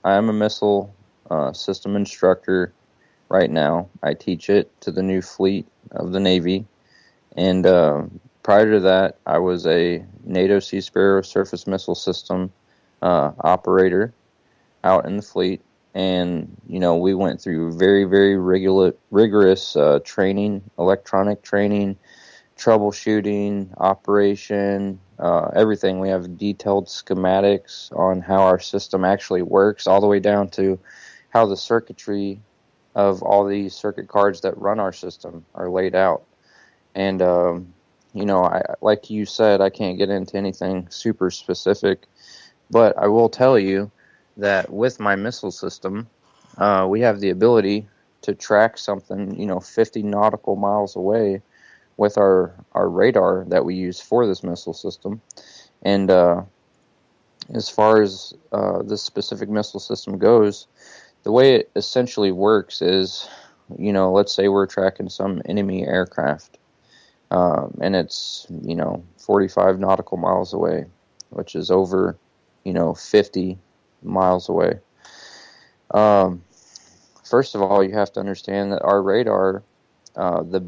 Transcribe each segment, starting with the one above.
I am a missile system instructor right now. I teach it to the new fleet of the Navy. And prior to that, I was a NATO Sea Sparrow surface missile system operator out in the fleet. And, we went through very, very rigorous training, electronic training, troubleshooting, operation, everything. We have detailed schematics on how our system actually works, all the way down to how the circuitry of all these circuit cards that run our system are laid out. And, like you said, I can't get into anything super specific, but I will tell you that with my missile system, we have the ability to track something, 50 nautical miles away with our radar that we use for this missile system. And as far as this specific missile system goes, the way it essentially works is, let's say we're tracking some enemy aircraft, and it's, 45 nautical miles away, which is over, 50 miles away. First of all, you have to understand that our radar, the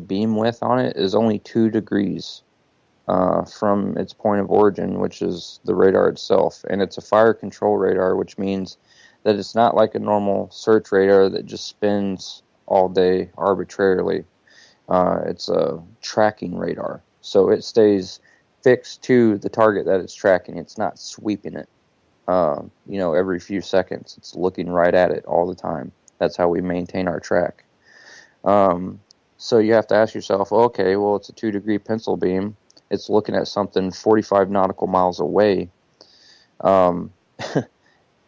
beam width on it is only 2 degrees from its point of origin, which is the radar itself. And it's a fire control radar, which means that it's not like a normal search radar that just spins all day arbitrarily. It's a tracking radar. So it stays fixed to the target that it's tracking. It's not sweeping it, every few seconds. It's looking right at it all the time. That's how we maintain our track. So you have to ask yourself, okay, well, it's a 2-degree pencil beam. It's looking at something 45 nautical miles away.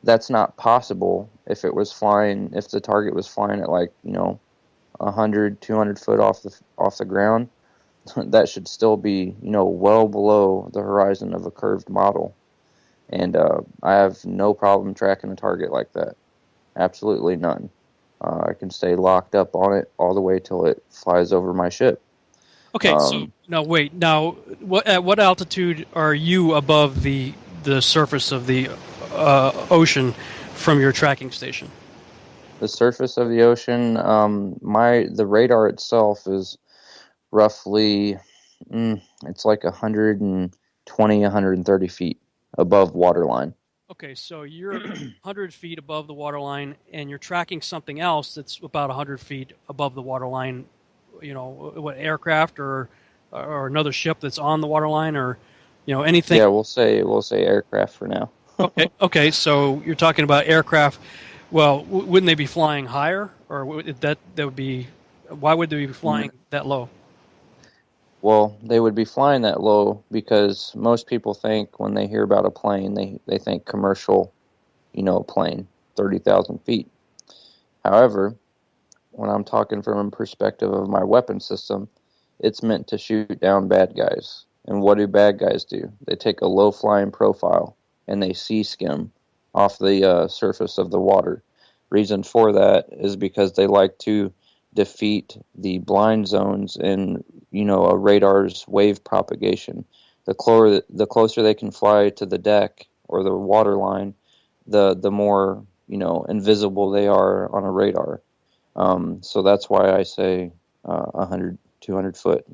That's not possible if the target was flying at 100, 200 foot off the ground. That should still be, well below the horizon of a curved model. And I have no problem tracking a target like that. Absolutely none. I can stay locked up on it all the way till it flies over my ship. Okay, so now wait. Now, at what altitude are you above the surface of the ocean from your tracking station? The surface of the ocean, the radar itself is roughly, it's like 120, 130 feet above waterline. Okay, so you're 100 feet above the waterline, and you're tracking something else that's about 100 feet above the waterline. What aircraft or another ship that's on the waterline, or anything. Yeah, we'll say aircraft for now. Okay. So you're talking about aircraft. Well, wouldn't they be flying higher, or that would be? Why would they be flying that low? Well, they would be flying that low because most people think when they hear about a plane, they think commercial, plane, 30,000 feet. However, when I'm talking from a perspective of my weapon system, it's meant to shoot down bad guys. And what do bad guys do? They take a low-flying profile and they sea skim off the surface of the water. Reason for that is because they like to defeat the blind zones in, a radar's wave propagation. The closer they can fly to the deck or the water line, the more, invisible they are on a radar. So that's why I say 100, 200 foot.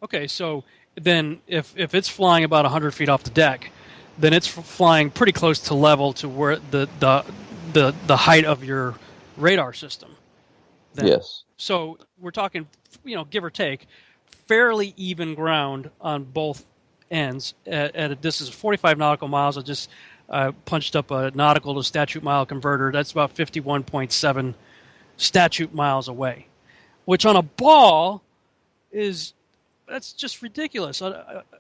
Okay, so then if it's flying about 100 feet off the deck, then it's flying pretty close to level to where the height of your radar system. Then. Yes. So we're talking, give or take, fairly even ground on both ends at a distance of 45 nautical miles. I just punched up a nautical to statute mile converter. That's about 51.7 statute miles away, which on a ball that's just ridiculous.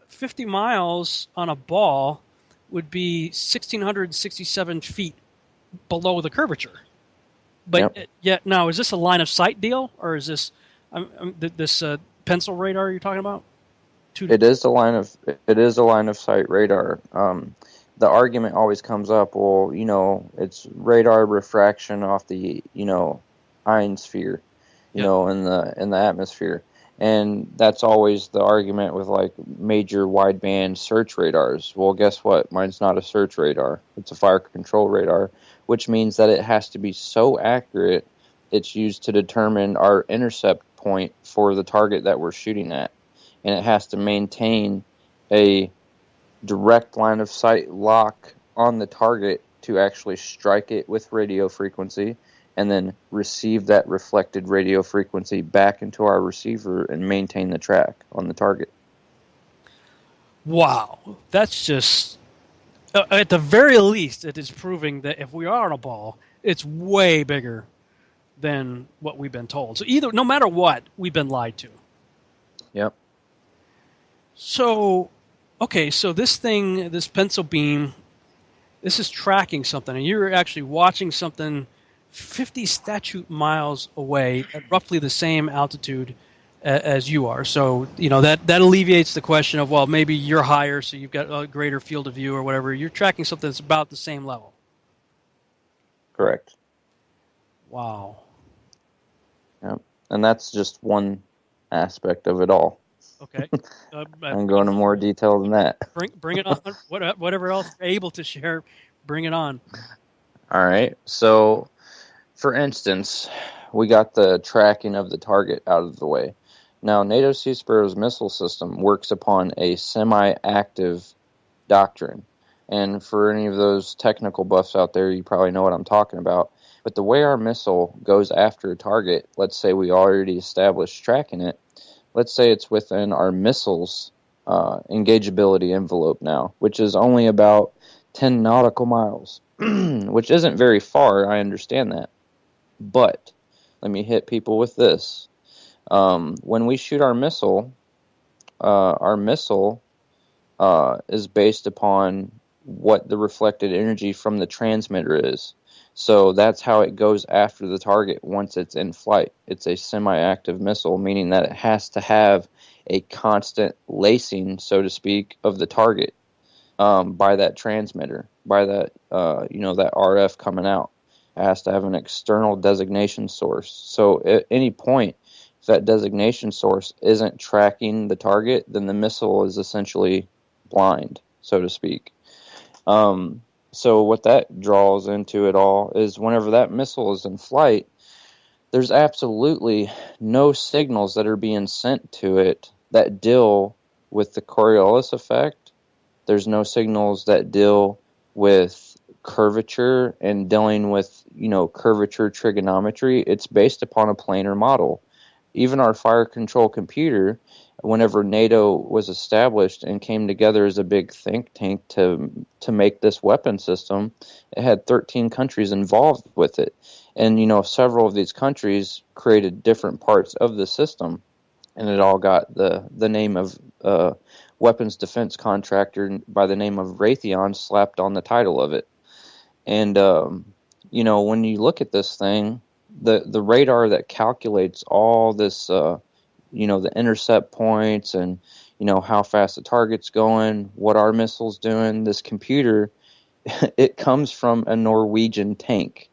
50 miles on a ball would be 1,667 feet below the curvature. But yet, now, is this a line of sight deal, or is this this pencil radar you're talking about? It is a line of sight radar. The argument always comes up. Well, it's radar refraction off the ionosphere, in the atmosphere. And that's always the argument with like major wideband search radars. Well, guess what? Mine's not a search radar. It's a fire control radar, which means that it has to be so accurate it's used to determine our intercept point for the target that we're shooting at. And it has to maintain a direct line of sight lock on the target to actually strike it with radio frequency and then receive that reflected radio frequency back into our receiver and maintain the track on the target. Wow, that's just at the very least, it is proving that if we are on a ball, it's way bigger than what we've been told. So no matter what, we've been lied to. Yep. So, okay, so this thing, this pencil beam, this is tracking something, and you're actually watching something 50 statute miles away at roughly the same altitude as you are. So, that alleviates the question of, well, maybe you're higher, so you've got a greater field of view or whatever. You're tracking something that's about the same level. Correct. Wow. Yep. And that's just one aspect of it all. Okay. I can go into more detail than that. Bring it on. Whatever else you're able to share, bring it on. All right. So, for instance, we got the tracking of the target out of the way. Now, NATO Sea Sparrow's missile system works upon a semi-active doctrine. And for any of those technical buffs out there, you probably know what I'm talking about. But the way our missile goes after a target, let's say we already established tracking it, let's say it's within our missile's engageability envelope now, which is only about 10 nautical miles, which isn't very far, I understand that. But let me hit people with this. When we shoot our missile is based upon what the reflected energy from the transmitter is. So that's how it goes after the target once it's in flight. It's a semi-active missile, meaning that it has to have a constant lacing, so to speak, of the target by that transmitter, by that that RF coming out. It has to have an external designation source. So at any point, if that designation source isn't tracking the target, then the missile is essentially blind, so to speak. So what that draws into it all is whenever that missile is in flight, there's absolutely no signals that are being sent to it that deal with the Coriolis effect. There's no signals that deal with curvature and dealing with, curvature trigonometry. It's based upon a planar model. Even our fire control computer, whenever NATO was established and came together as a big think tank to make this weapon system, it had 13 countries involved with it. And, several of these countries created different parts of the system, and it all got the name of weapons defense contractor by the name of Raytheon slapped on the title of it. And, when you look at this thing, the radar that calculates all this, the intercept points and, how fast the target's going, what our missile's doing, this computer, it comes from a Norwegian tank.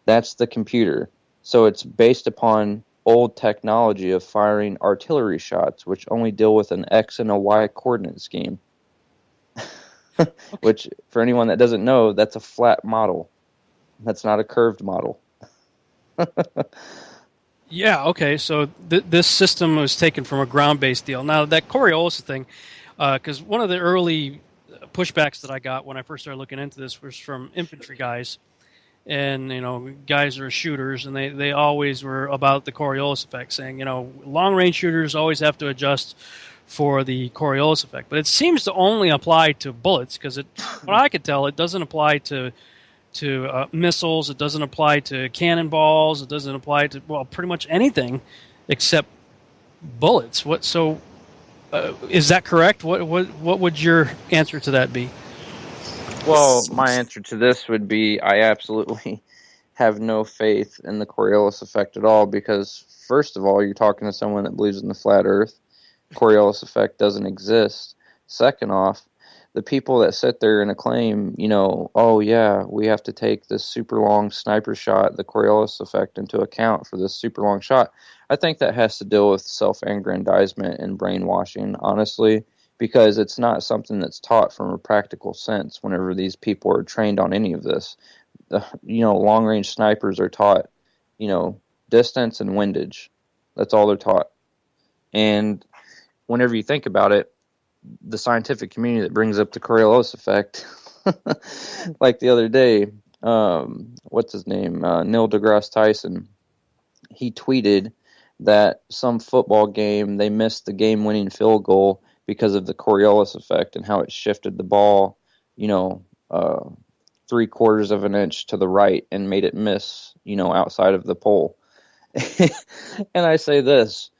That's the computer. So it's based upon old technology of firing artillery shots, which only deal with an X and a Y coordinate scheme. Okay. Which, for anyone that doesn't know, that's a flat model. That's not a curved model. Yeah, okay, so this system was taken from a ground-based deal. Now, that Coriolis thing, because one of the early pushbacks that I got when I first started looking into this was from infantry guys. And, guys are shooters, and they always were about the Coriolis effect, saying, long-range shooters always have to adjust for the Coriolis effect. But it seems to only apply to bullets, because what I could tell, it doesn't apply to missiles, it doesn't apply to cannonballs, it doesn't apply to, pretty much anything except bullets. Is that correct? What would your answer to that be? Well, my answer to this would be I absolutely have no faith in the Coriolis effect at all, because first of all, you're talking to someone that believes in the flat earth. Coriolis effect doesn't exist. Second off, the people that sit there and acclaim, oh yeah, we have to take this super long sniper shot, the Coriolis effect, into account for this super long shot. I think that has to deal with self-aggrandizement and brainwashing, honestly, because it's not something that's taught from a practical sense whenever these people are trained on any of this. Long-range snipers are taught, distance and windage. That's all they're taught. And whenever you think about it, the scientific community that brings up the Coriolis effect, like the other day, what's his name? Neil deGrasse Tyson. He tweeted that some football game, they missed the game-winning field goal because of the Coriolis effect and how it shifted the ball, 3/4 of an inch to the right and made it miss, outside of the pole. And I say this,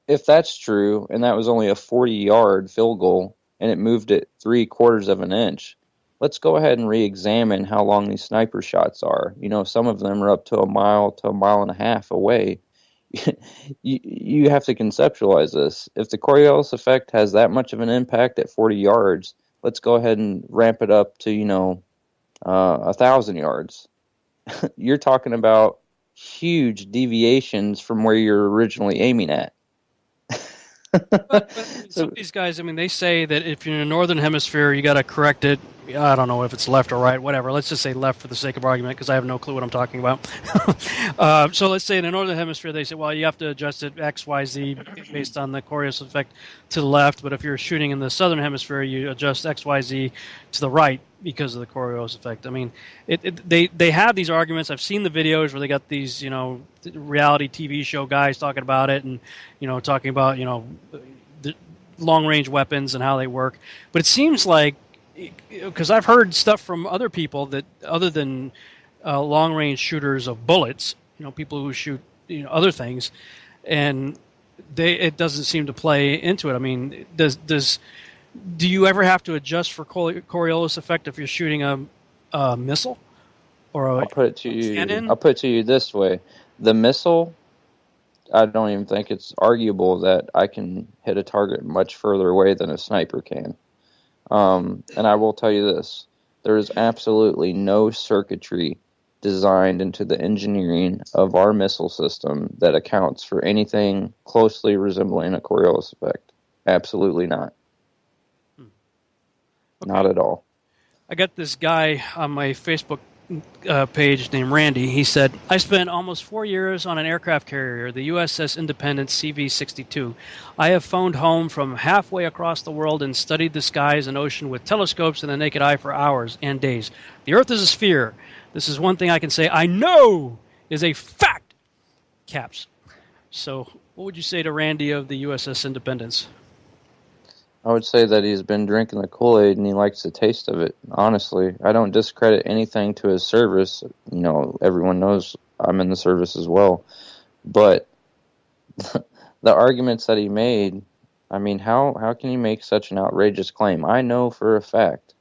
if that's true, and that was only a 40-yard field goal, and it moved it 3/4 of an inch, let's go ahead and re-examine how long these sniper shots are. Some of them are up to a mile and a half away. You have to conceptualize this. If the Coriolis effect has that much of an impact at 40 yards, let's go ahead and ramp it up to, 1,000 yards. You're talking about huge deviations from where you're originally aiming at. But some of these guys, they say that if you're in the northern hemisphere, you got to correct it. I don't know if it's left or right, whatever. Let's just say left for the sake of argument, because I have no clue what I'm talking about. So let's say in the northern hemisphere, they say, well, you have to adjust it X, Y, Z based on the Coriolis effect to the left. But if you're shooting in the southern hemisphere, you adjust X, Y, Z to the right because of the Coriolis effect. They have these arguments. I've seen the videos where they got these, reality TV show guys talking about it and, talking about, the long-range weapons and how they work. But it seems like, because I've heard stuff from other people that other than long-range shooters of bullets, people who shoot, other things, and it doesn't seem to play into it. Do you ever have to adjust for Coriolis effect if you're shooting a missile or a cannon? I'll put it to you this way: the missile, I don't even think it's arguable that I can hit a target much further away than a sniper can. And I will tell you this: there is absolutely no circuitry designed into the engineering of our missile system that accounts for anything closely resembling a Coriolis effect. Absolutely not. Okay. Not at all. I got this guy on my Facebook page named Randy. He said, I spent almost 4 years on an aircraft carrier, the USS Independence CV-62. I have phoned home from halfway across the world and studied the skies and ocean with telescopes and the naked eye for hours and days. The Earth is a sphere. This is one thing I can say I know is a fact. Caps. So what would you say to Randy of the USS Independence? I would say that he's been drinking the Kool-Aid and he likes the taste of it, honestly. I don't discredit anything to his service. Everyone knows I'm in the service as well. But the arguments that he made, how can you make such an outrageous claim? I know for a fact.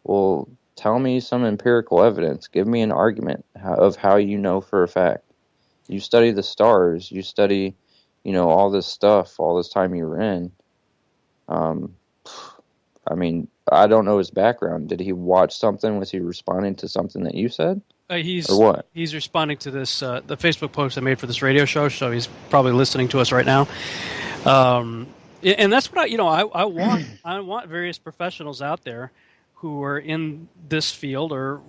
Well, tell me some empirical evidence. Give me an argument of how you know for a fact. You study the stars. You study, all this stuff, all this time you were in. I don't know his background. Did he watch something? Was he responding to something that you said? Or what? He's responding to this, the Facebook post I made for this radio show, so he's probably listening to us right now. And that's what I want. I want various professionals out there who are in this field or,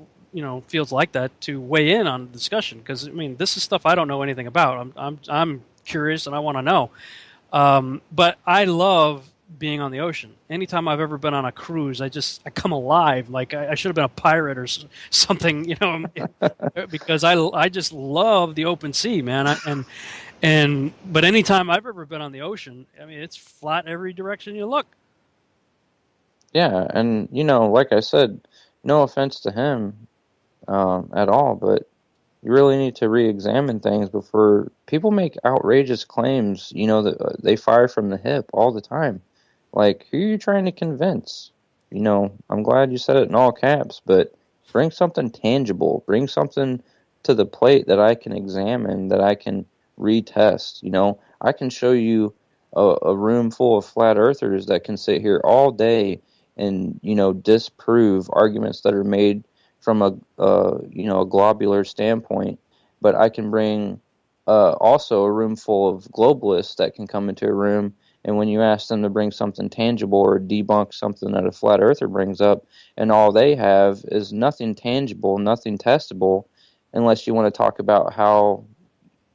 fields like that to weigh in on the discussion. Because, this is stuff I don't know anything about. I'm curious and I want to know. But I love being on the ocean. Anytime I've ever been on a cruise, I come alive. Like I should have been a pirate or something, because I just love the open sea, man. But anytime I've ever been on the ocean, it's flat every direction you look. Yeah, and like I said, no offense to him at all, but you really need to re-examine things before people make outrageous claims. That they fire from the hip all the time. Like, who are you trying to convince? I'm glad you said it in all caps, but bring something tangible. Bring something to the plate that I can examine, that I can retest. I can show you a room full of flat earthers that can sit here all day and disprove arguments that are made from a globular standpoint, but I can bring also a room full of globalists that can come into a room, and when you ask them to bring something tangible or debunk something that a flat earther brings up, and all they have is nothing tangible, nothing testable, unless you want to talk about how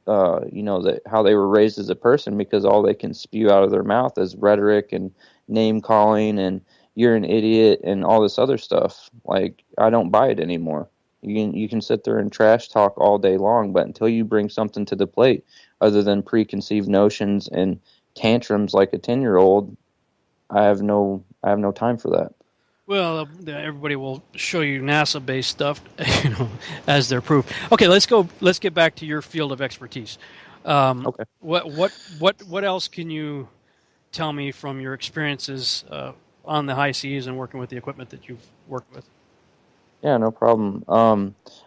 that how they were raised as a person, because all they can spew out of their mouth is rhetoric and name calling and you're an idiot and all this other stuff. Like, I don't buy it anymore. You can sit there and trash talk all day long, but until you bring something to the plate other than preconceived notions and tantrums like a 10-year-old, I have no time for that. Well, everybody will show you NASA-based stuff, as their proof. Okay, let's get back to your field of expertise. Okay. What else can you tell me from your experiences on the high seas and working with the equipment that you've worked with? Yeah, no problem.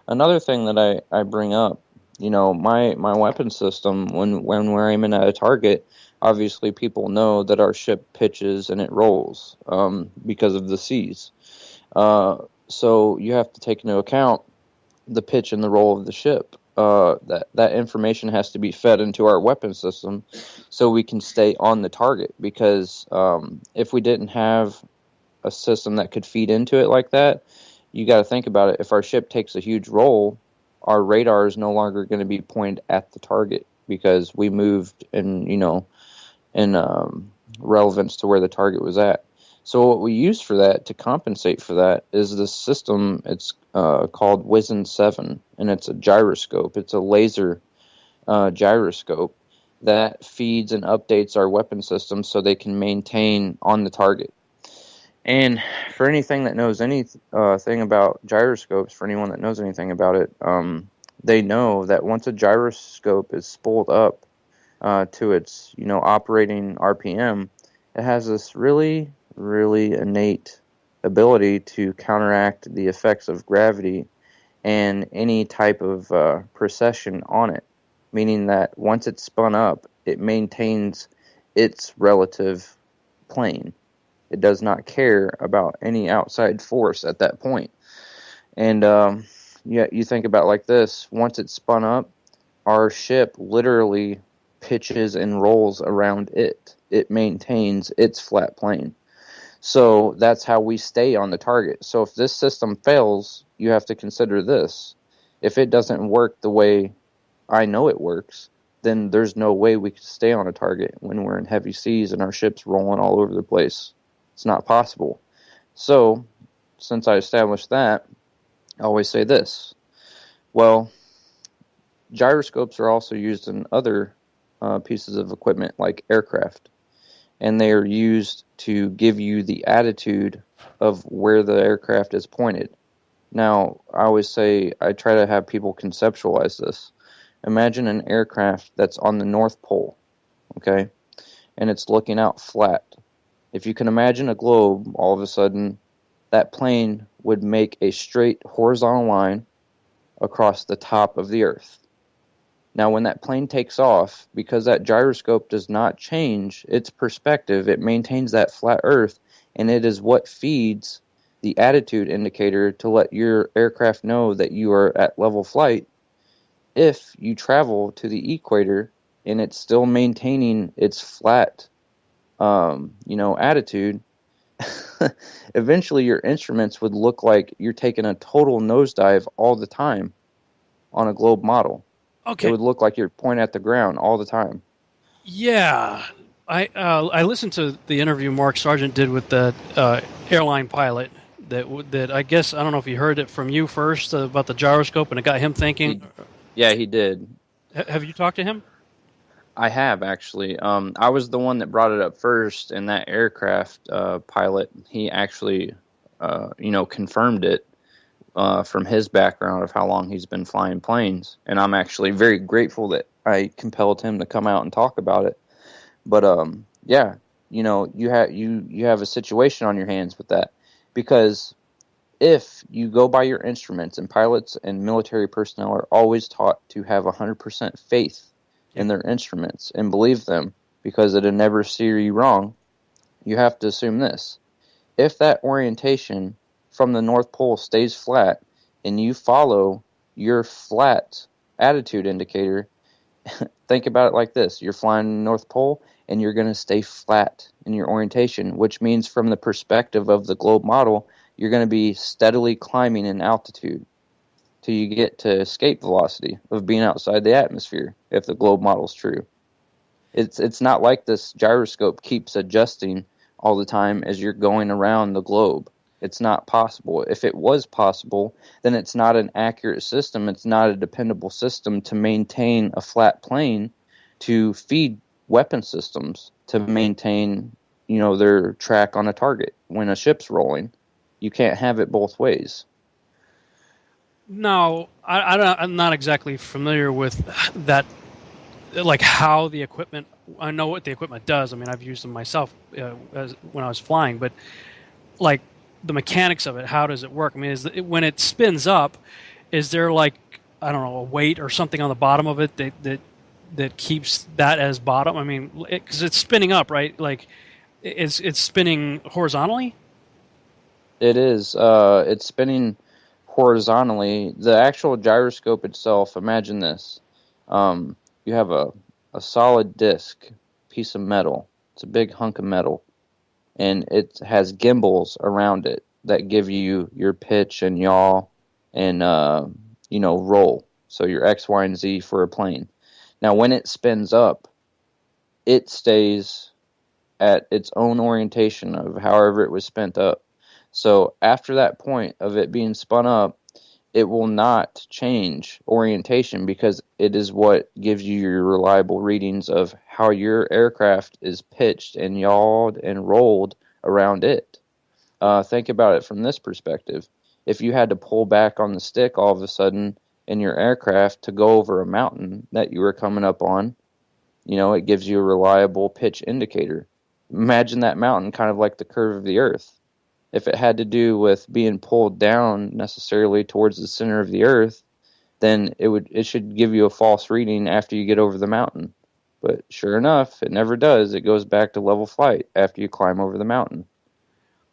Another thing that I bring up, my weapon system, when we're aiming at a target, obviously people know that our ship pitches and it rolls because of the seas. So you have to take into account the pitch and the roll of the ship. That information has to be fed into our weapon system so we can stay on the target. Because if we didn't have a system that could feed into it like that, you got to think about it. If our ship takes a huge roll, our radar is no longer going to be pointed at the target because we moved in relevance to where the target was at. So what we use for that, to compensate for that, is this system. It's called Wizen 7, and it's a gyroscope. It's a laser gyroscope that feeds and updates our weapon system so they can maintain on the target. And for anything that knows anything about gyroscopes, for anyone that knows anything about it, they know that once a gyroscope is spooled up to its operating RPM, it has this really, really innate ability to counteract the effects of gravity and any type of precession on it. Meaning that once it's spun up, it maintains its relative plane. It does not care about any outside force at that point. And you think about it like this: once it's spun up, our ship literally pitches and rolls around it. It maintains its flat plane. So that's how we stay on the target. So if this system fails, you have to consider this. If it doesn't work the way I know it works, then there's no way we could stay on a target when we're in heavy seas and our ship's rolling all over the place. It's not possible. So, since I established that, I always say this. Well, gyroscopes are also used in other pieces of equipment like aircraft, and they are used to give you the attitude of where the aircraft is pointed. Now, I always say, I try to have people conceptualize this. Imagine an aircraft that's on the North Pole, okay, and it's looking out flat. If you can imagine a globe, all of a sudden, that plane would make a straight horizontal line across the top of the Earth. Now, when that plane takes off, because that gyroscope does not change its perspective, it maintains that flat Earth, and it is what feeds the attitude indicator to let your aircraft know that you are at level flight. If you travel to the equator and it's still maintaining its flat attitude, eventually your instruments would look like you're taking a total nosedive all the time on a globe model. Okay. It would look like you're pointing at the ground all the time. Yeah, I listened to the interview Mark Sargent did with the airline pilot. That I guess, I don't know if he heard it from you first about the gyroscope, and it got him thinking. He did. Have you talked to him? I have, actually. I was the one that brought it up first, and that aircraft pilot, he actually, confirmed it from his background of how long he's been flying planes. And I'm actually very grateful that I compelled him to come out and talk about it. But yeah, you have a situation on your hands with that, because if you go by your instruments, and pilots and military personnel are always taught to have 100% faith in their instruments and believe them because it'll never steer you wrong, you have to assume this. if that orientation from the North Pole stays flat and you follow your flat attitude indicator, think about it like this. You're flying the North Pole and you're going to stay flat in your orientation, which means from the perspective of the globe model, you're going to be steadily climbing in altitude till you get to escape velocity of being outside the atmosphere, if the globe model is true. It's not like this gyroscope keeps adjusting all the time as you're going around the globe. It's not possible. If it was possible, then it's not an accurate system. It's not a dependable system to maintain a flat plane to feed weapon systems to maintain, their track on a target. When a ship's rolling, you can't have it both ways. No, I'm not exactly familiar with that, like how the equipment. I know what the equipment does. I mean, I've used them myself when I was flying, but like the mechanics of it, how does it work? I mean, when it spins up, is there like, I don't know, a weight or something on the bottom of it that keeps that as bottom? I mean, because it's spinning up, right? Like it's spinning horizontally. It is. It's spinning horizontally. The actual gyroscope itself, imagine this. You have a solid disc, piece of metal. It's a big hunk of metal. And it has gimbals around it that give you your pitch and yaw and, roll. So your X, Y, and Z for a plane. Now, when it spins up, it stays at its own orientation of however it was spent up. So after that point of it being spun up, it will not change orientation because it is what gives you your reliable readings of how your aircraft is pitched and yawed and rolled around it. Think about it from this perspective. If you had to pull back on the stick all of a sudden in your aircraft to go over a mountain that you were coming up on, it gives you a reliable pitch indicator. Imagine that mountain kind of like the curve of the Earth. If it had to do with being pulled down necessarily towards the center of the Earth, then it should give you a false reading after you get over the mountain. But sure enough, it never does. It goes back to level flight after you climb over the mountain.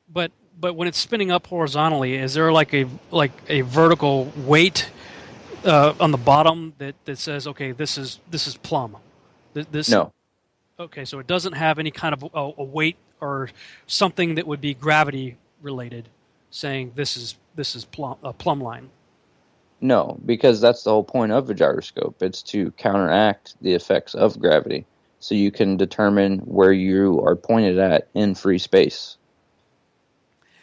But when it's spinning up horizontally, is there like a vertical weight on the bottom that says, okay, this is plumb? No. Okay, so it doesn't have any kind of a weight or something that would be gravity related, saying this is a plumb line. No, because that's the whole point of a gyroscope. It's to counteract the effects of gravity, so you can determine where you are pointed at in free space,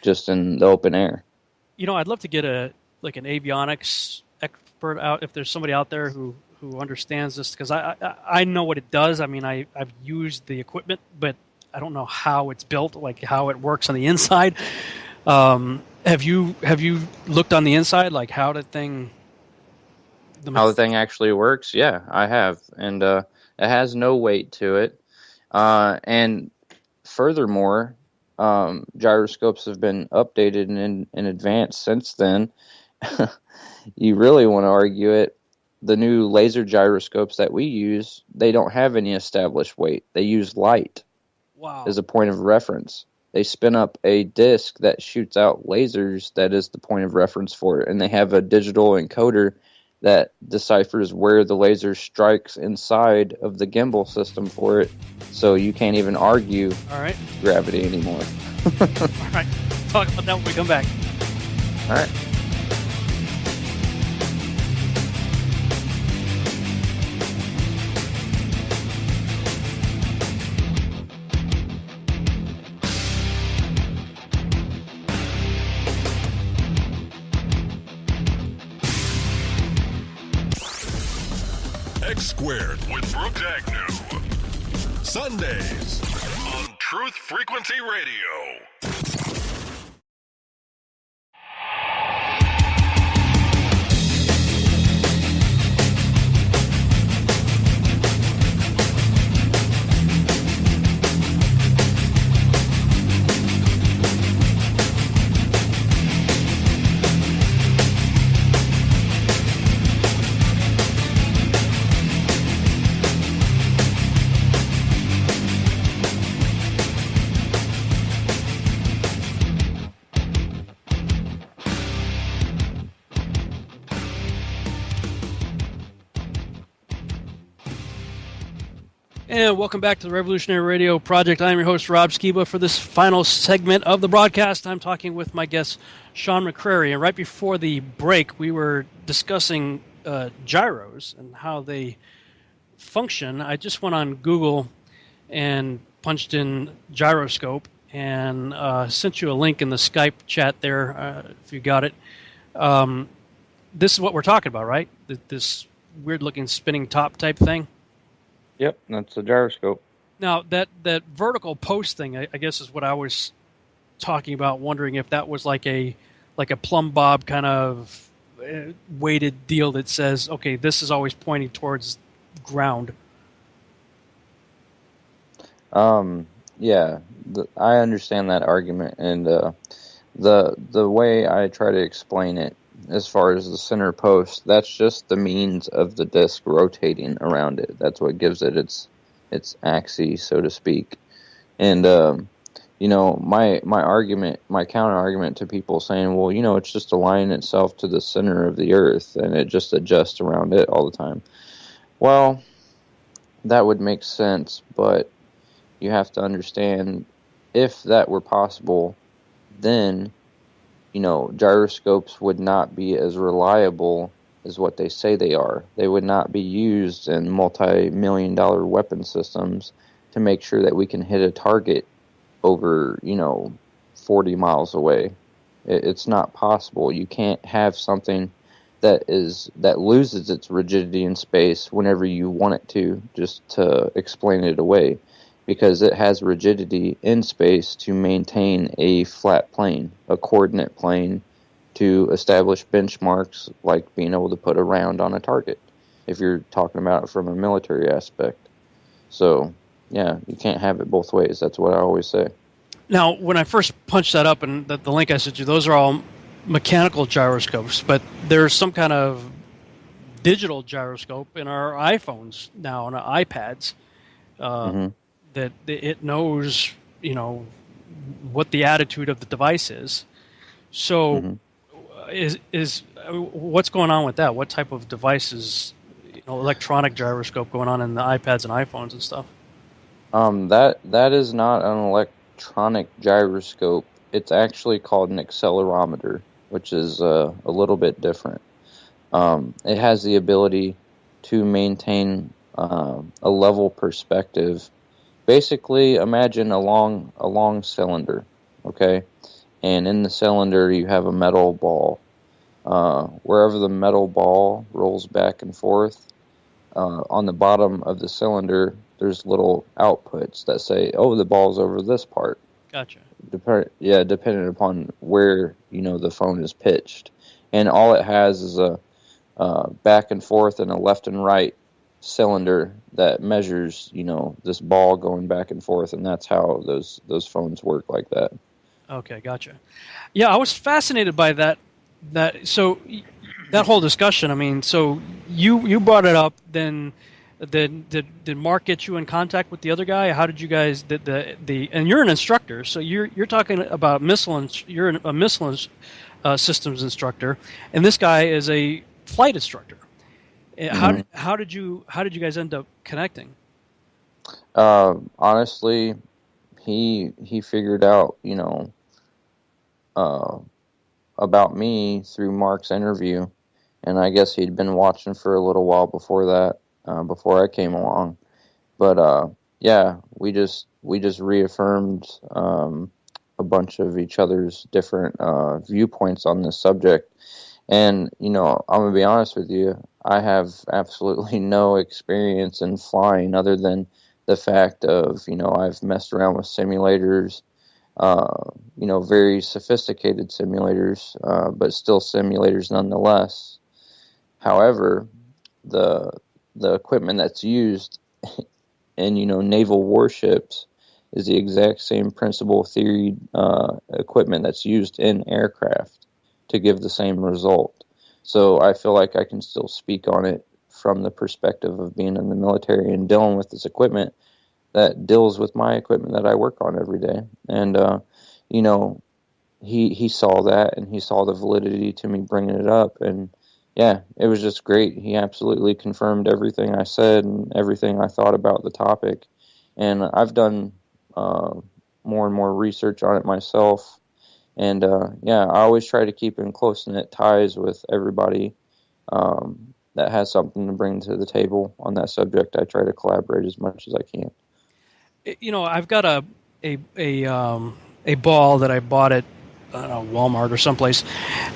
just in the open air. I'd love to get an avionics expert out, if there's somebody out there who understands this, because I know what it does. I mean, I've used the equipment, but I don't know how it's built, like how it works on the inside. Have you looked on the inside, like how the thing actually works? Yeah, I have, and it has no weight to it. And furthermore, gyroscopes have been updated in advance since then. You really want to argue it. The new laser gyroscopes that we use, they don't have any established weight. They use light. Wow. As a point of reference. They spin up a disc that shoots out lasers that is the point of reference for it, and they have a digital encoder that deciphers where the laser strikes inside of the gimbal system for it, so you can't even argue gravity anymore. All right. Talk about that when we come back. All right. X Squared with Brooks Agnew. Sundays on Truth Frequency Radio. And welcome back to the Revolutionary Radio Project. I'm your host, Rob Skiba. For this final segment of the broadcast, I'm talking with my guest, Sean McCrary. And right before the break, we were discussing gyros and how they function. I just went on Google and punched in gyroscope and sent you a link in the Skype chat there, if you got it. This is what we're talking about, right? This weird-looking spinning top type thing? Yep, that's a gyroscope. Now, that vertical post thing, I guess, is what I was talking about, wondering if that was like a plumb bob kind of weighted deal that says, okay, this is always pointing towards ground. Yeah, I understand that argument, and the way I try to explain it, as far as the center post, that's just the means of the disc rotating around it. That's what gives it its axis, so to speak. And my argument, my counter argument to people saying, well, it's just aligning itself to the center of the Earth, and it just adjusts around it all the time. Well, that would make sense, but you have to understand, if that were possible, then gyroscopes would not be as reliable as what they say they are. They would not be used in multi-million-dollar weapon systems to make sure that we can hit a target over, 40 miles away. It's not possible. You can't have something that loses its rigidity in space whenever you want it to, just to explain it away, because it has rigidity in space to maintain a flat plane, a coordinate plane, to establish benchmarks like being able to put a round on a target, if you're talking about it from a military aspect. So, yeah, you can't have it both ways. That's what I always say. Now, when I first punched that up, and the link I sent you, those are all mechanical gyroscopes, but there's some kind of digital gyroscope in our iPhones now, and our iPads. That it knows, what the attitude of the device is. So, is what's going on with that? What type of devices, electronic gyroscope going on in the iPads and iPhones and stuff? That is not an electronic gyroscope. It's actually called an accelerometer, which is a little bit different. It has the ability to maintain a level perspective. Basically, imagine a long cylinder, okay? And in the cylinder, you have a metal ball. Wherever the metal ball rolls back and forth, on the bottom of the cylinder, there's little outputs that say, oh, the ball's over this part. Gotcha. Depending upon where, the phone is pitched. And all it has is a back and forth and a left and right cylinder that measures, this ball going back and forth, and that's how those phones work like that. Okay, gotcha. Yeah, I was fascinated by that. So that whole discussion. I mean, so you brought it up. Then did Mark get you in contact with the other guy? How did you guys and you're an instructor, so you're talking about missile. You're a missile systems instructor, and this guy is a flight instructor. How did you guys end up connecting? Honestly, he figured out, about me through Mark's interview, and I guess he'd been watching for a little while before that, before I came along. But yeah, we just reaffirmed a bunch of each other's different viewpoints on this subject. And, I'm going to be honest with you, I have absolutely no experience in flying other than the fact of, I've messed around with simulators, very sophisticated simulators, but still simulators nonetheless. However, the equipment that's used in, naval warships is the exact same principle theory equipment that's used in aircraft to give the same result. So I feel like I can still speak on it from the perspective of being in the military and dealing with this equipment that deals with my equipment that I work on every day. And, he saw that, and he saw the validity to me bringing it up. And, yeah, it was just great. He absolutely confirmed everything I said and everything I thought about the topic. And I've done more and more research on it myself. And yeah, I always try to keep in close-knit ties with everybody that has something to bring to the table on that subject. I try to collaborate as much as I can. I've got a ball that I bought at, I don't know, Walmart or someplace.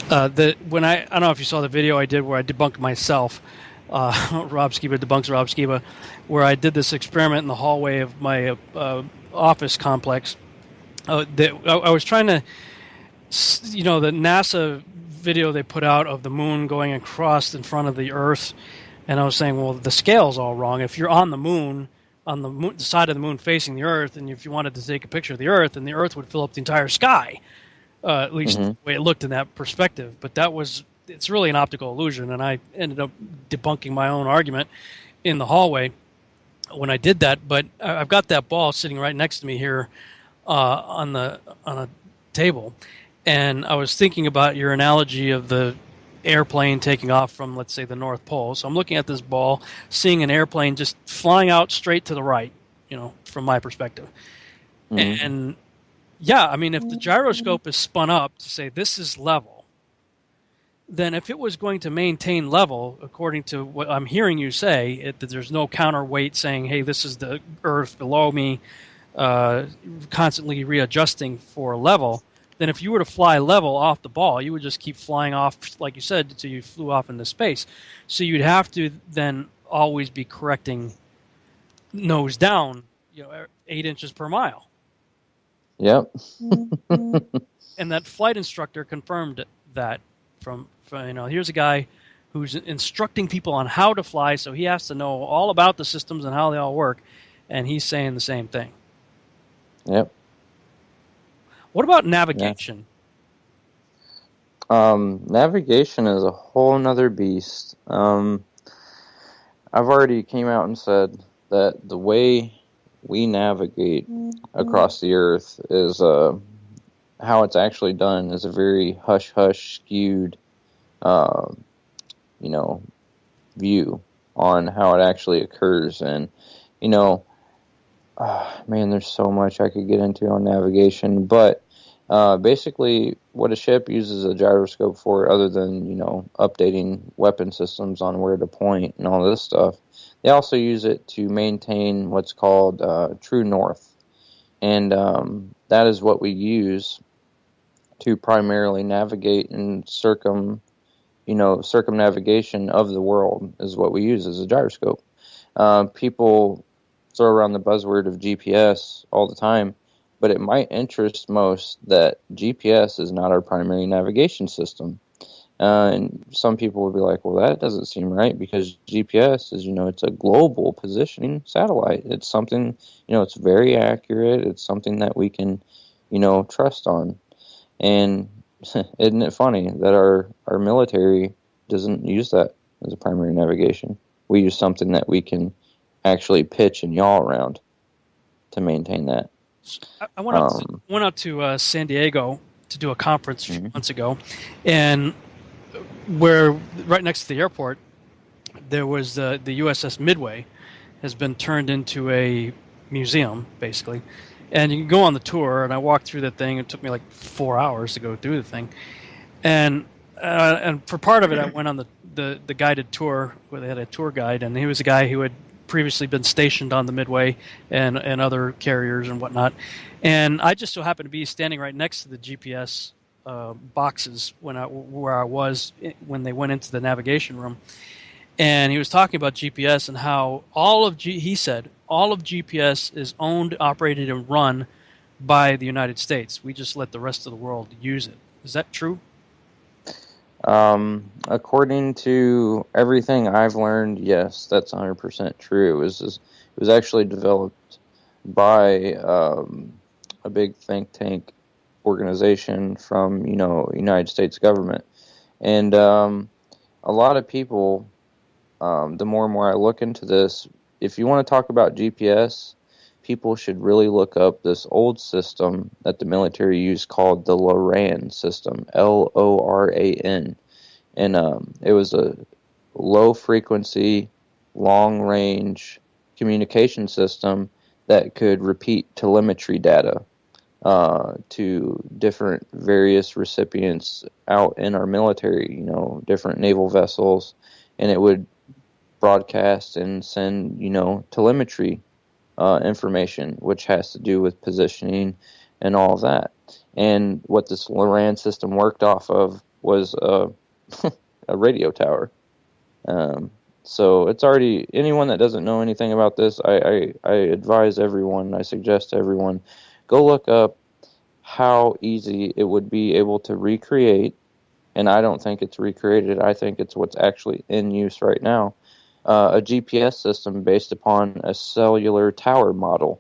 That when I don't know if you saw the video I did where I debunked myself. Rob Skiba debunks Rob Skiba, where I did this experiment in the hallway of my office complex. I was trying to, the NASA video they put out of the moon going across in front of the Earth, and I was saying, well, the scale's all wrong. If you're on the moon, the side of the moon facing the Earth, and if you wanted to take a picture of the Earth, then the Earth would fill up the entire sky, at least the way it looked in that perspective. But it's really an optical illusion, and I ended up debunking my own argument in the hallway when I did that. But I've got that ball sitting right next to me here on a table, and I was thinking about your analogy of the airplane taking off from, let's say, the North Pole. So I'm looking at this ball, seeing an airplane just flying out straight to the right, from my perspective. Mm-hmm. And yeah, I mean, if the gyroscope is spun up to say this is level, then if it was going to maintain level, according to what I'm hearing you say, that there's no counterweight saying, hey, this is the Earth below me, constantly readjusting for level, then if you were to fly level off the ball, you would just keep flying off, like you said, until you flew off into space. So you'd have to then always be correcting nose down, 8 inches per mile. Yep. And that flight instructor confirmed that from here's a guy who's instructing people on how to fly, so he has to know all about the systems and how they all work, and he's saying the same thing. Yep. What about navigation? Yeah. Navigation is a whole nother beast. I've already came out and said that the way we navigate across the Earth is how it's actually done is a very hush-hush skewed, view on how it actually occurs. And, man, there's so much I could get into on navigation, but basically what a ship uses a gyroscope for, other than, updating weapon systems on where to point and all this stuff, they also use it to maintain what's called true north. And that is what we use to primarily navigate and circumnavigation of the world is what we use as a gyroscope. People throw around the buzzword of GPS all the time, but it might interest most that GPS is not our primary navigation system. And some people would be like, well, that doesn't seem right, because GPS is, it's a global positioning satellite. It's something, it's very accurate. It's something that we can, trust on. And isn't it funny that our military doesn't use that as a primary navigation? We use something that we can actually pitch and yaw around to maintain that. I went out to San Diego to do a conference a few months ago, and where right next to the airport, there was the USS Midway has been turned into a museum, basically. And you can go on the tour, and I walked through the thing. It took me like 4 hours to go through the thing. And for part of it, I went on the guided tour where they had a tour guide, and he was a guy who had previously been stationed on the Midway and other carriers and whatnot. And I just so happened to be standing right next to the GPS boxes where I was when they went into the navigation room. And he was talking about GPS and how he said all of GPS is owned, operated, and run by the United States. We just let the rest of the world use it. Is that true? According to everything I've learned, yes, that's 100% true. It was actually developed by a big think tank organization from United States government, and a lot of people. The more and more I look into this, if you want to talk about GPS, people should really look up this old system that the military used called the LORAN system, LORAN. and it was a low frequency, long range communication system that could repeat telemetry data to different various recipients out in our military, different naval vessels, and it would broadcast and send, telemetry information, which has to do with positioning and all of that. And what this LORAN system worked off of was a radio tower. So it's already, anyone that doesn't know anything about this, I advise everyone, I suggest to everyone, go look up how easy it would be able to recreate, and I don't think it's recreated, I think it's what's actually in use right now, a GPS system based upon a cellular tower model.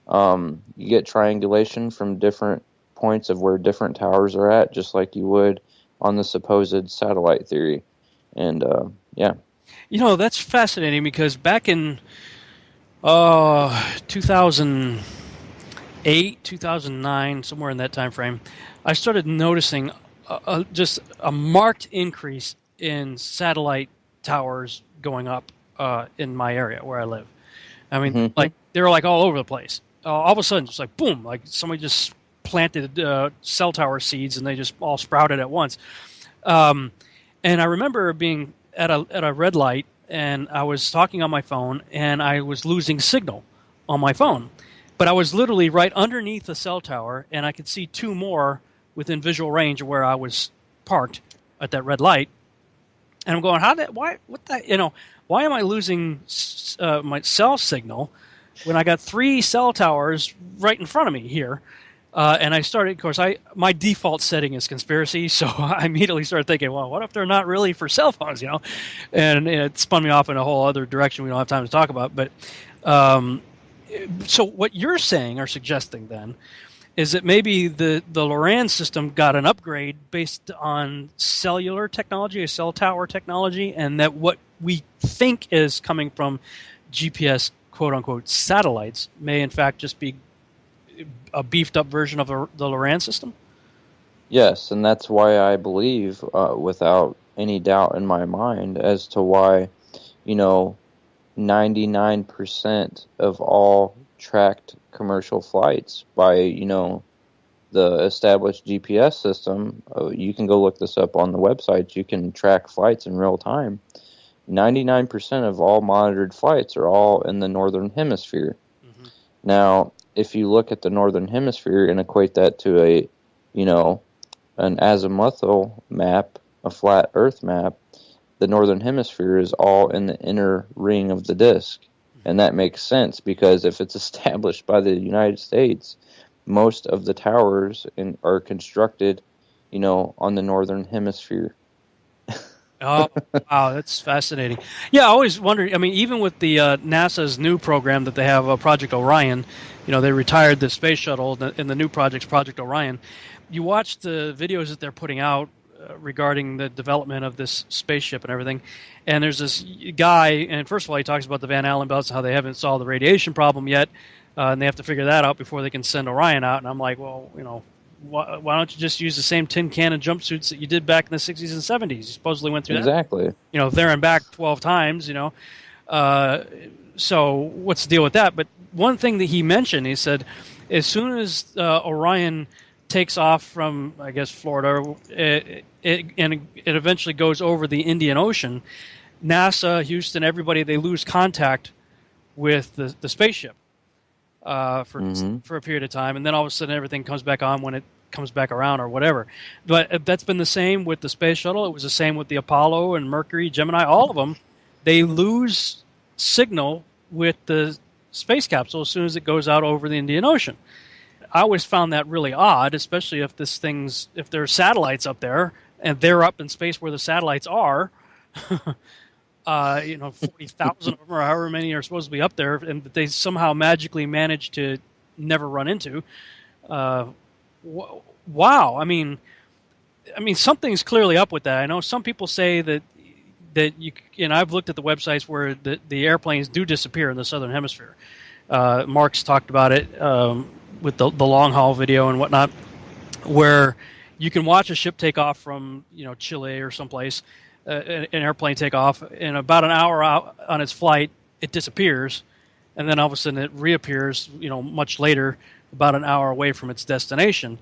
You get triangulation from different points of where different towers are at, just like you would on the supposed satellite theory. And, yeah. That's fascinating because back in 2008, 2009, somewhere in that time frame, I started noticing just a marked increase in satellite towers going up in my area where I live. I mean, like they were like all over the place. All of a sudden, just like boom, like somebody just planted cell tower seeds and they just all sprouted at once. And I remember being at a red light, and I was talking on my phone, and I was losing signal on my phone. But I was literally right underneath the cell tower, and I could see two more within visual range of where I was parked at that red light. And I'm going, why am I losing my cell signal when I got 3 cell towers right in front of me here? And I started, of course, my default setting is conspiracy, so I immediately started thinking, well, what if they're not really for cell phones, And it spun me off in a whole other direction we don't have time to talk about. But so what you're saying or suggesting then is that maybe the LORAN system got an upgrade based on cellular technology, or cell tower technology, and that what we think is coming from GPS, quote-unquote, satellites may in fact just be a beefed up version of the LORAN system? Yes, and that's why I believe, without any doubt in my mind, as to why, 99% of all tracked commercial flights by, the established GPS system, you can go look this up on the website, you can track flights in real time. 99% of all monitored flights are all in the northern hemisphere. Mm-hmm. Now, if you look at the northern hemisphere and equate that to an azimuthal map, a flat Earth map, the northern hemisphere is all in the inner ring of the disk. And that makes sense because if it's established by the United States, most of the towers are constructed, on the northern hemisphere. Oh, wow, that's fascinating. Yeah, I always wondered, even with the NASA's new program that they have, Project Orion, they retired the space shuttle, and the new project's Project Orion. You watch the videos that they're putting out regarding the development of this spaceship and everything, and there's this guy, and first of all, he talks about the Van Allen belts, how they haven't solved the radiation problem yet, and they have to figure that out before they can send Orion out, and I'm like, well, why don't you just use the same tin can and jumpsuits that you did back in the 60s and 70s? You supposedly went through exactly. that, there and back 12 times, so what's the deal with that? But one thing that he mentioned, he said, as soon as Orion takes off from, I guess, Florida, and it eventually goes over the Indian Ocean, NASA, Houston, everybody, they lose contact with the spaceship for a period of time, and then all of a sudden everything comes back on when it comes back around or whatever. But that's been the same with the space shuttle. It was the same with the Apollo and Mercury, Gemini, all of them. They lose signal with the space capsule as soon as it goes out over the Indian Ocean. I always found that really odd, especially if there are satellites up there and they're up in space where the satellites are. 40,000 of them or however many are supposed to be up there, and they somehow magically manage to never run into. Wow. I mean, something's clearly up with that. I know some people say that you, I've looked at the websites where the airplanes do disappear in the southern hemisphere. Mark's talked about it with the long haul video and whatnot, where You can watch a ship take off from Chile or someplace, an airplane take off, and about an hour out on its flight, it disappears, and then all of a sudden it reappears, much later, about an hour away from its destination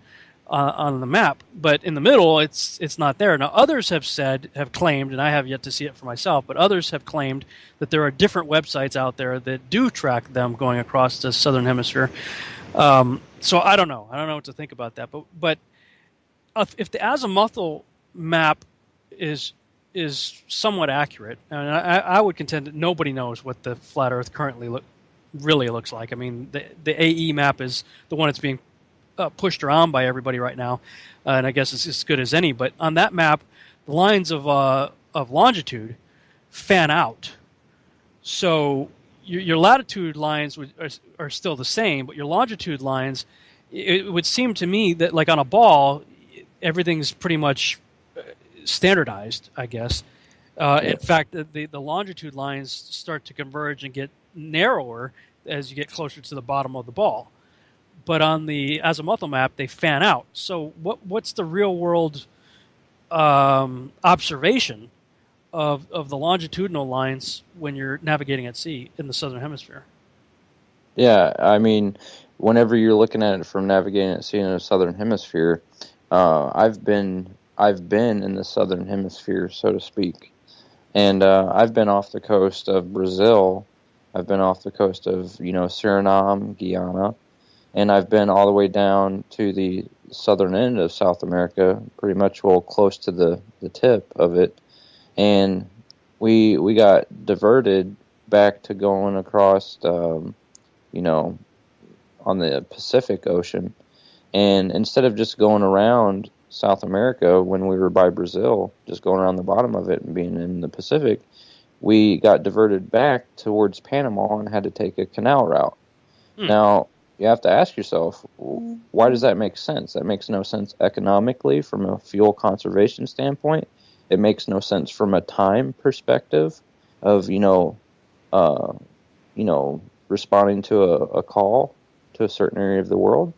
on the map. But in the middle, it's not there. Now, others have claimed, and I have yet to see it for myself, but others have claimed that there are different websites out there that do track them going across the southern hemisphere. So I don't know. I don't know what to think about that. But if the azimuthal map is somewhat accurate, and I would contend that nobody knows what the flat Earth currently really looks like. I mean, the AE map is the one that's being pushed around by everybody right now, and I guess it's as good as any. But on that map, the lines of longitude fan out. So your latitude lines are still the same, but your longitude lines, it would seem to me that, like on a ball, everything's pretty much standardized, I guess. In fact, the longitude lines start to converge and get narrower as you get closer to the bottom of the ball. But on the azimuthal map, they fan out. So what's the real world observation of the longitudinal lines when you're navigating at sea in the southern hemisphere? Yeah, I mean, whenever you're looking at it from navigating at sea in the southern hemisphere, I've been in the southern hemisphere, so to speak, and I've been off the coast of Brazil. I've been off the coast of Suriname, Guyana, and I've been all the way down to the southern end of South America, pretty much close to the tip of it. And we got diverted back to going across, on the Pacific Ocean. And instead of just going around South America when we were by Brazil, just going around the bottom of it and being in the Pacific, we got diverted back towards Panama and had to take a canal route. Now, you have to ask yourself, why does that make sense? That makes no sense economically from a fuel conservation standpoint. It makes no sense from a time perspective of, responding to a call to a certain area of the world.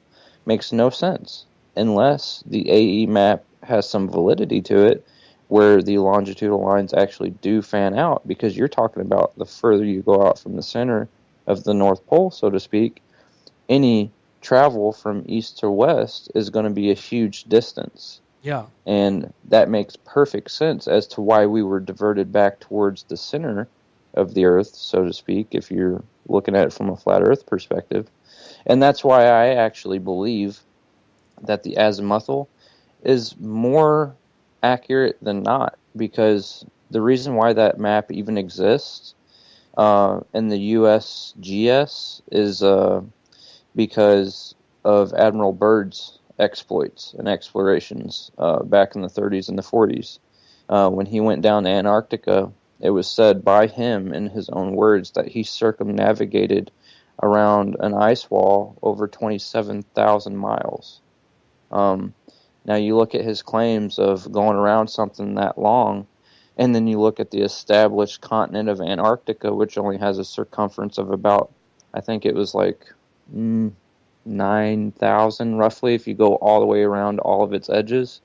Makes no sense unless the AE map has some validity to it where the longitudinal lines actually do fan out, because you're talking about the further you go out from the center of the North Pole, so to speak, any travel from east to west is going to be a huge distance. Yeah. And that makes perfect sense as to why we were diverted back towards the center of the Earth, so to speak, if you're looking at it from a flat Earth perspective. And that's why I actually believe that the azimuthal is more accurate than not, because the reason why that map even exists in the USGS is because of Admiral Byrd's exploits and explorations back in the 30s and the 40s. When he went down to Antarctica, it was said by him in his own words that he circumnavigated around an ice wall over 27,000 miles. Now you look at his claims of going around something that long, and then you look at the established continent of Antarctica, which only has a circumference of about, I think it was like 9,000 roughly if you go all the way around all of its edges.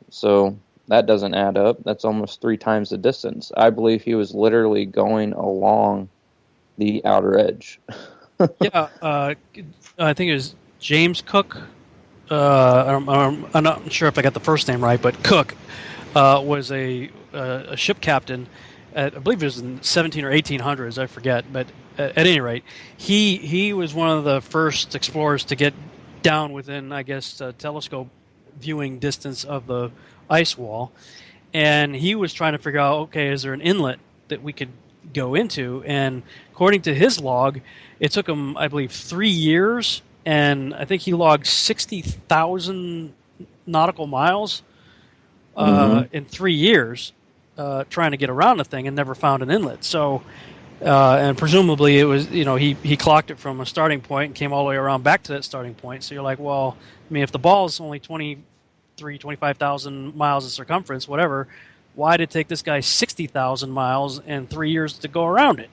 So that doesn't add up. That's almost 3 times the distance. I believe he was literally going along the outer edge. Yeah, I think it was James Cook. I'm not sure if I got the first name right, but Cook was a ship captain. I believe it was in 17 or 1800s. I forget, but at any rate, he was one of the first explorers to get down within, I guess, telescope viewing distance of the ice wall, and he was trying to figure out, okay, is there an inlet that we could go into? And according to his log, it took him, I believe, 3 years, and I think he logged 60,000 nautical miles in 3 years trying to get around the thing, and never found an inlet. So, and presumably it was, he clocked it from a starting point and came all the way around back to that starting point. So you're like, well, I mean, if the ball is only 25,000 miles in circumference, whatever, why did it take this guy 60,000 miles and 3 years to go around it?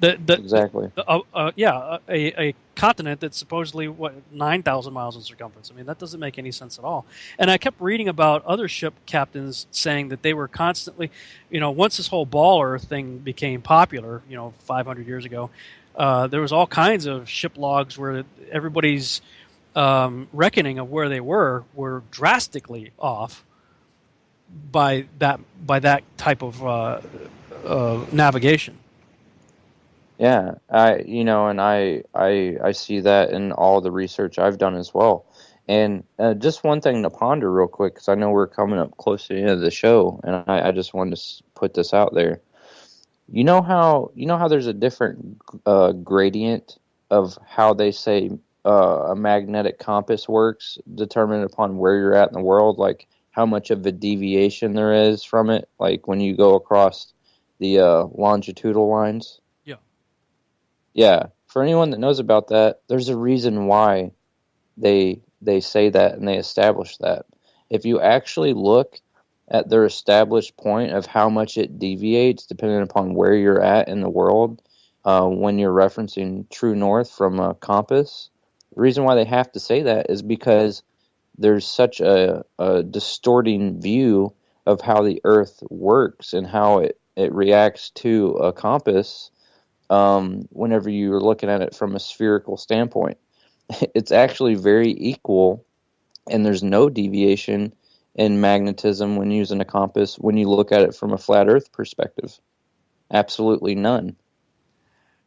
Exactly. A continent that's supposedly 9,000 miles in circumference. I mean, that doesn't make any sense at all. And I kept reading about other ship captains saying that they were constantly, once this whole baller thing became popular, 500 years ago, there was all kinds of ship logs where everybody's reckoning of where they were drastically off by that type of navigation. Yeah, I see that in all the research I've done as well. And just one thing to ponder real quick, because I know we're coming up close to the end of the show, and I just wanted to put this out there. You know how there's a different gradient of how they say a magnetic compass works, determined upon where you're at in the world, like how much of a deviation there is from it, like when you go across the longitudinal lines. Yeah, for anyone that knows about that, there's a reason why they say that and they establish that. If you actually look at their established point of how much it deviates depending upon where you're at in the world, when you're referencing true north from a compass, the reason why they have to say that is because there's such a distorting view of how the Earth works and how it reacts to a compass. Whenever you're looking at it from a spherical standpoint, it's actually very equal, and there's no deviation in magnetism when using a compass when you look at it from a flat Earth perspective. Absolutely none.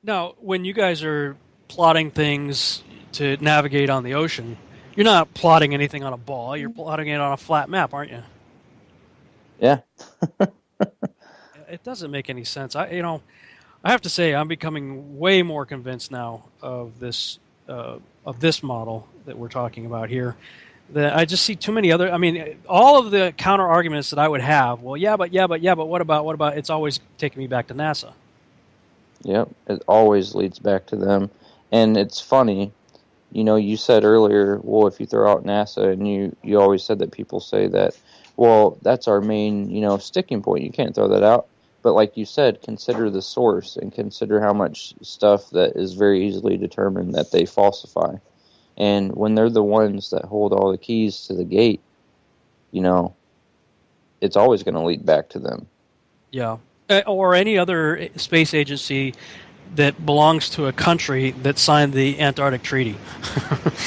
Now, when you guys are plotting things to navigate on the ocean, you're not plotting anything on a ball. You're plotting it on a flat map, aren't you? Yeah. It doesn't make any sense. I have to say, I'm becoming way more convinced now of this model that we're talking about here. That I just see too many other. I mean, all of the counter arguments that I would have. Well, but what about? It's always taking me back to NASA. Yep, it always leads back to them, and it's funny. You said earlier, well, if you throw out NASA, and you always said that people say that, well, that's our main, sticking point. You can't throw that out. But like you said, consider the source and consider how much stuff that is very easily determined that they falsify. And when they're the ones that hold all the keys to the gate, it's always going to lead back to them. Yeah. Or any other space agency that belongs to a country that signed the Antarctic Treaty.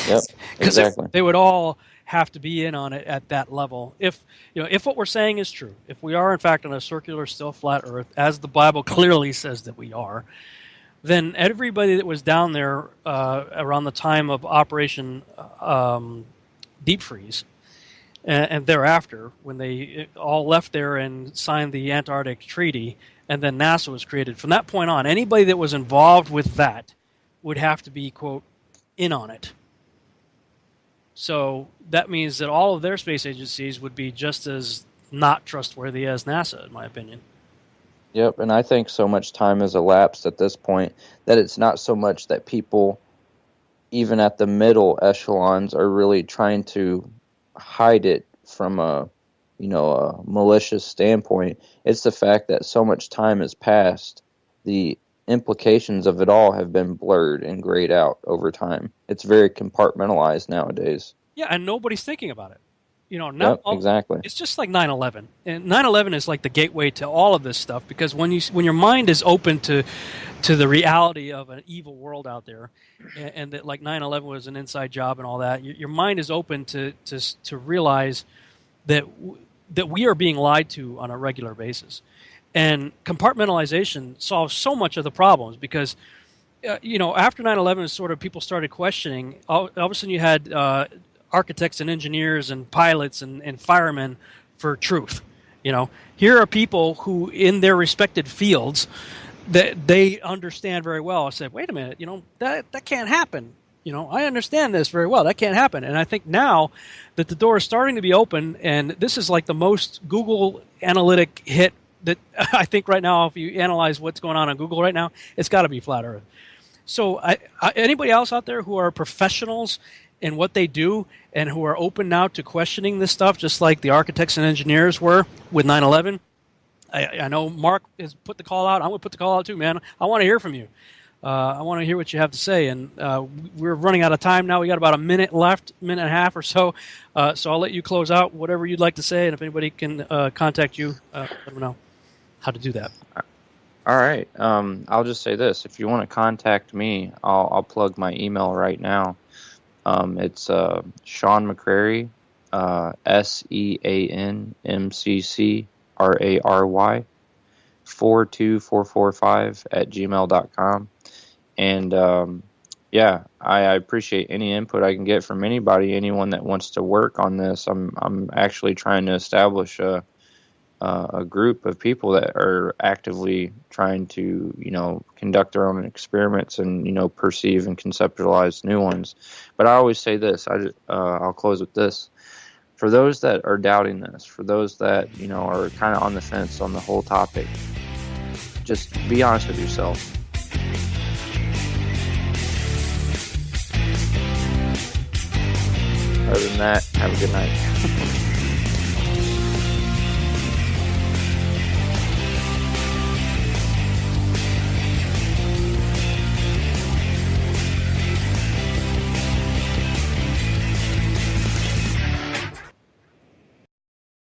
Yep, exactly. They would all have to be in on it at that level. If what we're saying is true, if we are in fact on a circular, still flat Earth, as the Bible clearly says that we are, then everybody that was down there around the time of Operation Deep Freeze and thereafter, when they all left there and signed the Antarctic Treaty, and then NASA was created, from that point on, anybody that was involved with that would have to be, quote, in on it. So that means that all of their space agencies would be just as not trustworthy as NASA, in my opinion. Yep, and I think so much time has elapsed at this point that it's not so much that people, even at the middle echelons, are really trying to hide it from a malicious standpoint. It's the fact that so much time has passed, the implications of it all have been blurred and grayed out over time. It's very compartmentalized nowadays. Yeah, and nobody's thinking about it. Exactly. It's just like 9/11, and 9/11 is like the gateway to all of this stuff, because when your mind is open to the reality of an evil world out there, and that like 9/11 was an inside job and all that, your mind is open to realize that we are being lied to on a regular basis. And compartmentalization solves so much of the problems because, after 9/11, sort of people started questioning. All of a sudden, you had architects and engineers and pilots and firemen for truth. Here are people who, in their respected fields, that they understand very well. I said, wait a minute, that can't happen. I understand this very well. That can't happen. And I think now that the door is starting to be open, and this is like the most Google analytic hit that I think right now, if you analyze what's going on Google right now, it's got to be flat Earth. So anybody else out there who are professionals in what they do and who are open now to questioning this stuff, just like the architects and engineers were with 9/11, I know Mark has put the call out. I'm going to put the call out too, man. I want to hear from you. I want to hear what you have to say. And we're running out of time now. We got about a minute left, minute and a half or so. So I'll let you close out whatever you'd like to say. And if anybody can contact you, let them know how to do that. All right. I'll just say this. If you want to contact me, I'll plug my email right now. It's Sean McCrary, SeanMcCrary 42445 @gmail.com. And yeah, I appreciate any input I can get from anybody, anyone that wants to work on this. I'm actually trying to establish a group of people that are actively trying to, conduct their own experiments and, perceive and conceptualize new ones. But I always say this, I'll close with this. For those that are doubting this, for those that, are kind of on the fence on the whole topic, just be honest with yourself. Other than that, have a good night.